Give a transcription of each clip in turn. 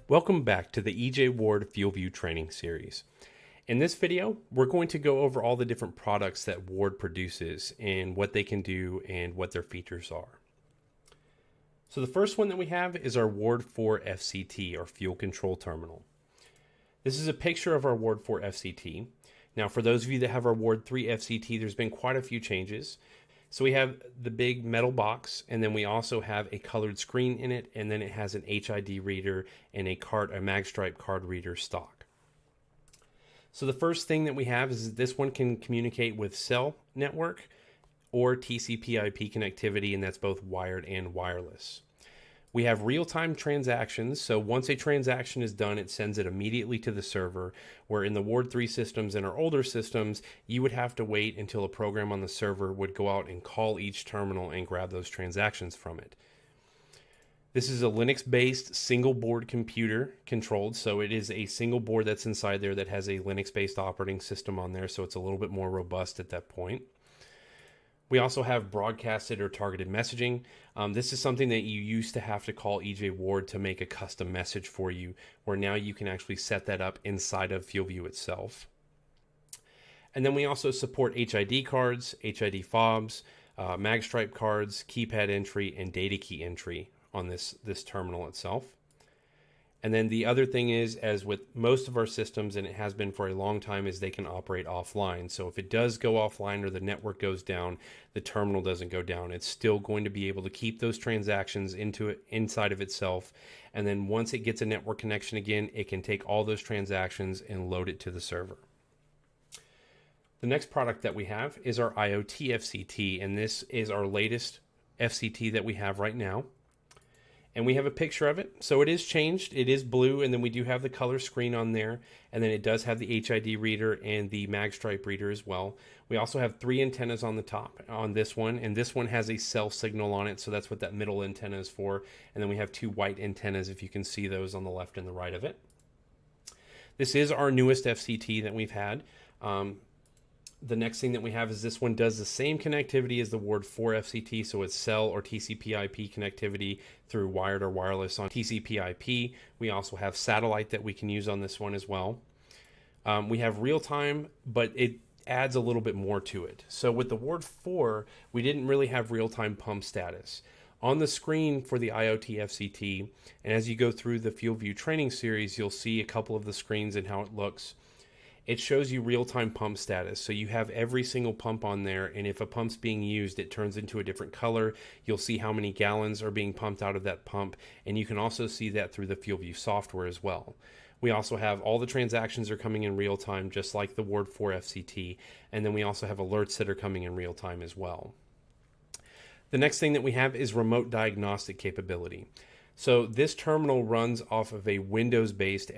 Welcome back to the EJ Ward FuelView training series. In this video, we're going to go over all the different products that Ward produces and what they can do and what their features are. So the first one that we have is our Ward 4 FCT, or Fuel Control Terminal. This is a picture of our Ward 4 FCT. Now, for those of you that have our Ward 3 FCT, there's been quite a few changes. So we have the big metal box, and then we also have a colored screen in it, and then it has an HID reader and a magstripe card reader stock. So the first thing that we have is this one can communicate with cell network or TCP/IP connectivity, and that's both wired and wireless. We have real-time transactions, so once a transaction is done, it sends it immediately to the server, where in the Ward 3 systems and our older systems, you would have to wait until a program on the server would go out and call each terminal and grab those transactions from it. This is a Linux-based single board computer controlled, so it is a single board that's inside there that has a Linux-based operating system on there, so it's a little bit more robust at that point. We also have broadcasted or targeted messaging. This is something that you used to have to call EJ Ward to make a custom message for you, where now you can actually set that up inside of FuelView itself. And then we also support HID cards, HID fobs, magstripe cards, keypad entry, and data key entry on this terminal itself. And then the other thing is, as with most of our systems, and it has been for a long time, is they can operate offline. So if it does go offline or the network goes down, the terminal doesn't go down. It's still going to be able to keep those transactions inside of itself. And then once it gets a network connection again, it can take all those transactions and load it to the server. The next product that we have is our IoT FCT, and this is our latest FCT that we have right now. And we have a picture of it. So it is changed. It is blue, and then we do have the color screen on there. And then it does have the HID reader and the magstripe reader as well. We also have 3 antennas on the top on this one, and this one has a cell signal on it, so that's what that middle antenna is for. And then we have 2 white antennas, if you can see those on the left and the right of it. This is our newest FCT that we've had. The next thing that we have is this one does the same connectivity as the Ward 4 FCT, so it's cell or TCP/IP connectivity through wired or wireless on TCP/IP. We also have satellite that we can use on this one as well. We have real time, but it adds a little bit more to it. So with the Ward 4, we didn't really have real-time pump status. On the screen for the IoT FCT, and as you go through the FuelView training series, you'll see a couple of the screens and how it looks. It shows you real-time pump status. So you have every single pump on there, and if a pump's being used, it turns into a different color. You'll see how many gallons are being pumped out of that pump, and you can also see that through the FuelView software as well. We also have all the transactions are coming in real time, just like the Ward 4 FCT, and then we also have alerts that are coming in real time as well. The next thing that we have is remote diagnostic capability. So this terminal runs off of a Windows-based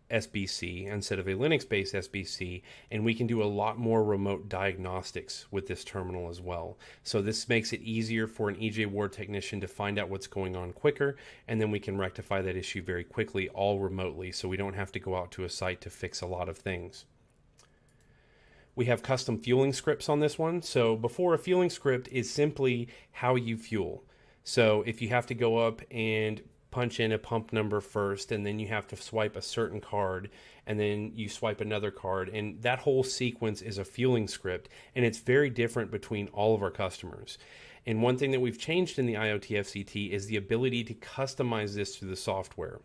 SBC instead of a Linux-based SBC, and we can do a lot more remote diagnostics with this terminal as well. So this makes it easier for an EJ Ward technician to find out what's going on quicker, and then we can rectify that issue very quickly, all remotely, so we don't have to go out to a site to fix a lot of things. We have custom fueling scripts on this one. So before, a fueling script is simply how you fuel. So if you have to go up and punch in a pump number first, and then you have to swipe a certain card, and then you swipe another card, and that whole sequence is a fueling script, and it's very different between all of our customers. And one thing that we've changed in the IoT FCT is the ability to customize this through the software.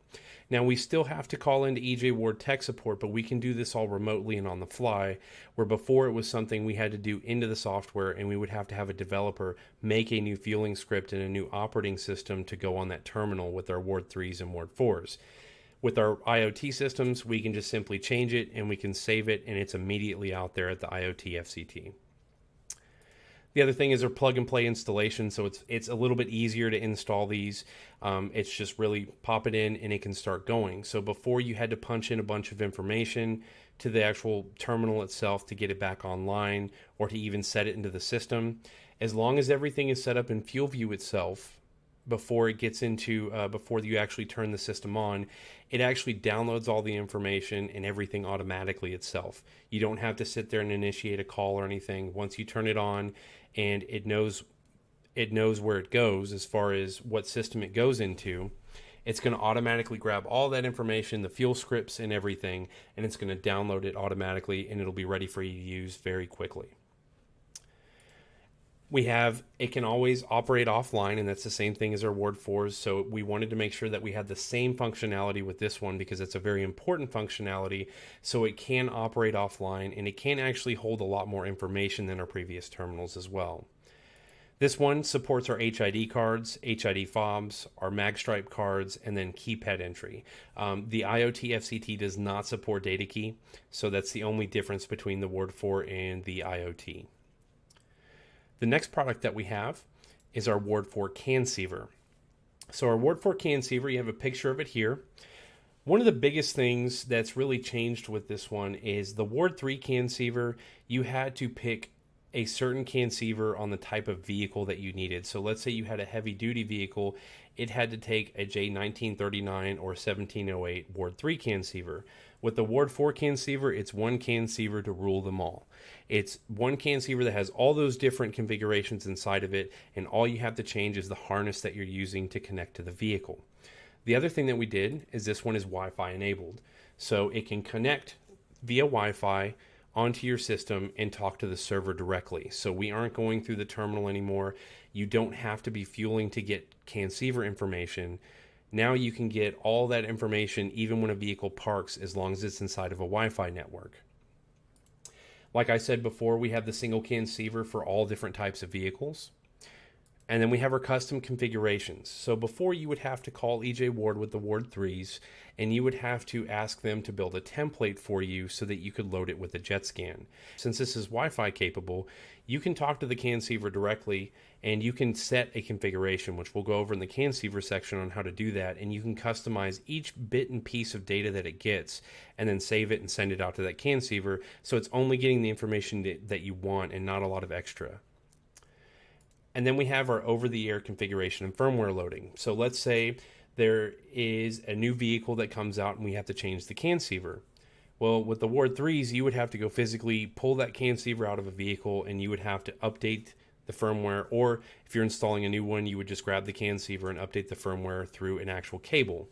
Now, we still have to call into EJ Ward tech support, but we can do this all remotely and on the fly, where before it was something we had to do into the software, and we would have to have a developer make a new fueling script and a new operating system to go on that terminal with our Ward 3s and Ward 4s. With our IoT systems, we can just simply change it, and we can save it, and it's immediately out there at the IoT FCT. The other thing is our plug-and-play installation, so it's a little bit easier to install these. It's just really pop it in, and it can start going. So before, you had to punch in a bunch of information to the actual terminal itself to get it back online, or to even set it into the system. As long as everything is set up in FuelView itself, before it gets into before you actually turn the system on, it actually downloads all the information and everything automatically itself. You don't have to sit there and initiate a call or anything. Once you turn it on, and it knows where it goes as far as what system it goes into, It's going to automatically grab all that information, the fuel scripts and everything, and it's going to download it automatically, and it'll be ready for you to use very quickly. It can always operate offline, and that's the same thing as our Ward 4s. So we wanted to make sure that we had the same functionality with this one because it's a very important functionality. So it can operate offline, and it can actually hold a lot more information than our previous terminals as well. This one supports our HID cards, HID fobs, our magstripe cards, and then keypad entry. The IoT FCT does not support data key, so that's the only difference between the Ward 4 and the IoT. The next product that we have is our Ward 4 CAN Seaver. So our Ward 4 CAN Seaver, you have a picture of it here. One of the biggest things that's really changed with this one is the Ward 3 CAN Seaver, you had to pick a certain CAN Seaver on the type of vehicle that you needed. So let's say you had a heavy duty vehicle, it had to take a J1939 or 1708 Ward 3 CAN Seaver. With the Ward 4 CAN Seaver, it's one CAN Seaver to rule them all. It's one CAN Seaver that has all those different configurations inside of it, and all you have to change is the harness that you're using to connect to the vehicle. The other thing that we did is this one is Wi-Fi enabled. So it can connect via Wi-Fi onto your system and talk to the server directly. So we aren't going through the terminal anymore. You don't have to be fueling to get CAN Seaver information. Now you can get all that information even when a vehicle parks, as long as it's inside of a Wi-Fi network. Like I said before, we have the single CAN Seaver for all different types of vehicles. And then we have our custom configurations. So before, you would have to call EJ Ward with the Ward 3s, and you would have to ask them to build a template for you so that you could load it with a JetScan. Since this is Wi-Fi capable, you can talk to the CAN Seaver directly, and you can set a configuration, which we'll go over in the CAN Seaver section on how to do that, and you can customize each bit and piece of data that it gets, and then save it and send it out to that CAN Seaver, so it's only getting the information that you want and not a lot of extra. And then we have our over-the-air configuration and firmware loading. So let's say there is a new vehicle that comes out and we have to change the CAN Seaver. Well, with the Ward 3s, you would have to go physically pull that CAN Seaver out of a vehicle, and you would have to update the firmware, or if you're installing a new one, you would just grab the CAN Seaver and update the firmware through an actual cable.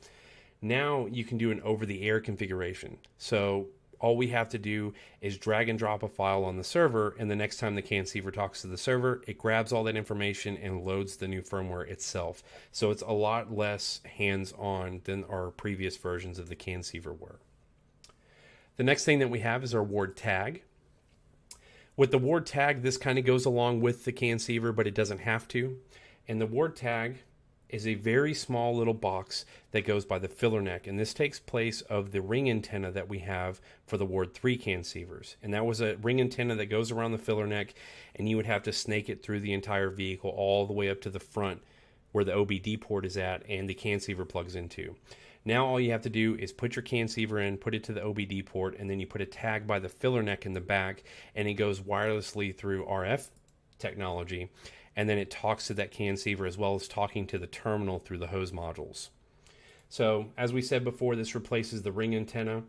Now you can do an over-the-air configuration. So all we have to do is drag and drop a file on the server, and the next time the CAN Seaver talks to the server, it grabs all that information and loads the new firmware itself. So it's a lot less hands-on than our previous versions of the CAN Seaver were. The next thing that we have is our Ward Tag. With the Ward Tag, this kind of goes along with the CAN Seaver, but it doesn't have to. And the Ward Tag is a very small little box that goes by the filler neck, and this takes place of the ring antenna that we have for the Ward 3 CAN Seavers. And that was a ring antenna that goes around the filler neck, and you would have to snake it through the entire vehicle all the way up to the front where the OBD port is at and the CAN Seaver plugs into. Now all you have to do is put your CAN Seaver in, put it to the OBD port, and then you put a tag by the filler neck in the back, and it goes wirelessly through RF technology, and then it talks to that CAN Seaver as well as talking to the terminal through the hose modules. So as we said before, this replaces the ring antenna,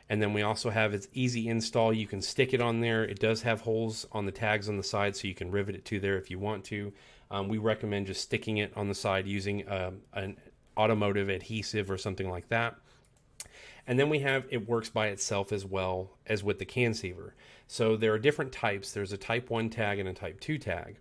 and then we also have its easy install. You can stick it on there. It does have holes on the tags on the side, so you can rivet it to there if you want to. We recommend just sticking it on the side using an automotive adhesive or something like that. And then we have, it works by itself as well as with the CAN Seaver. So there are different types. There's a type 1 tag and a type 2 tag.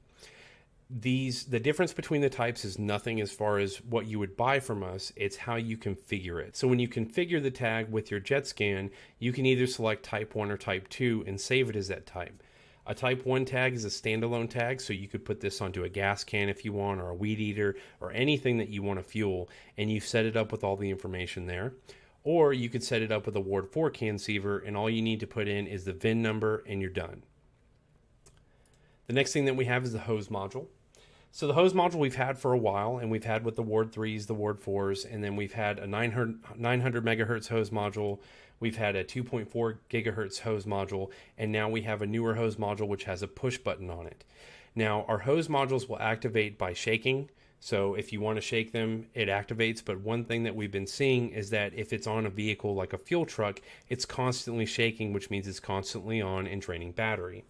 The difference between the types is nothing as far as what you would buy from us. It's how you configure it. So when you configure the tag with your JetScan, you can either select type 1 or type 2 and save it as that type. A type 1 tag is a standalone tag, so you could put this onto a gas can if you want, or a weed eater, or anything that you want to fuel, and you set it up with all the information there. Or you could set it up with a Ward 4 CAN Seaver, and all you need to put in is the VIN number, and you're done. The next thing that we have is the hose module. So the hose module we've had for a while, and we've had with the Ward 3s, the Ward 4s, and then we've had a 900 megahertz hose module. We've had a 2.4 gigahertz hose module, and now we have a newer hose module which has a push button on it. Now, our hose modules will activate by shaking. So if you want to shake them, it activates. But one thing that we've been seeing is that if it's on a vehicle like a fuel truck, it's constantly shaking, which means it's constantly on and draining battery.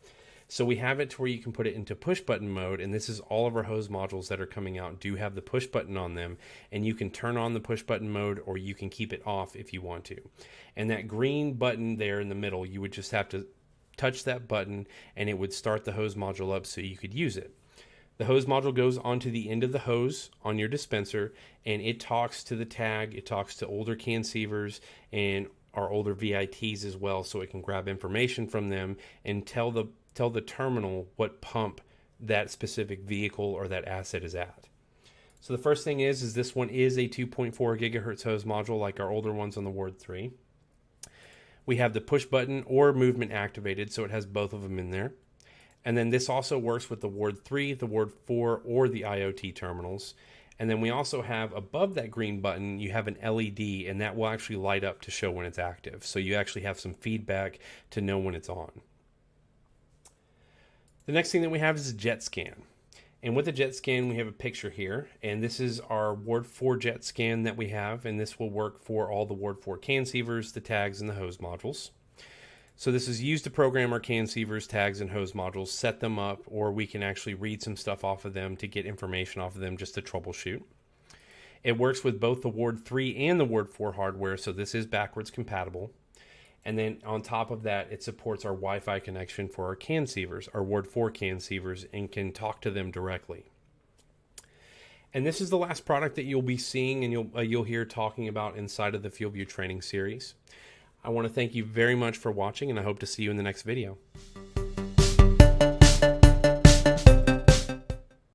So we have it to where you can put it into push button mode, and this is all of our hose modules that are coming out do have the push button on them, and you can turn on the push button mode or you can keep it off if you want to. And that green button there in the middle, you would just have to touch that button and it would start the hose module up so you could use it. The hose module goes onto the end of the hose on your dispenser, and it talks to the tag, it talks to older can sievers and our older VITs as well, so it can grab information from them and tell the terminal what pump that specific vehicle or that asset is at. So the first thing is this one is a 2.4 gigahertz hose module like our older ones on the Ward 3. We have the push button or movement activated, so it has both of them in there. And then this also works with the Ward 3, the Ward 4, or the IoT terminals. And then we also have above that green button, you have an LED, and that will actually light up to show when it's active. So you actually have some feedback to know when it's on. The next thing that we have is a jet scan. And with the jet scan, we have a picture here. And this is our Ward 4 jet scan that we have. And this will work for all the Ward 4 can sievers, the tags, and the hose modules. So this is used to program our can sievers, tags, and hose modules, set them up, or we can actually read some stuff off of them to get information off of them just to troubleshoot. It works with both the Ward 3 and the Ward 4 hardware, so this is backwards compatible. And then on top of that, it supports our Wi-Fi connection for our can sievers, our Ward 4 can sievers, and can talk to them directly. And this is the last product that you'll be seeing and you'll hear talking about inside of the FuelView training series. I want to thank you very much for watching, and I hope to see you in the next video.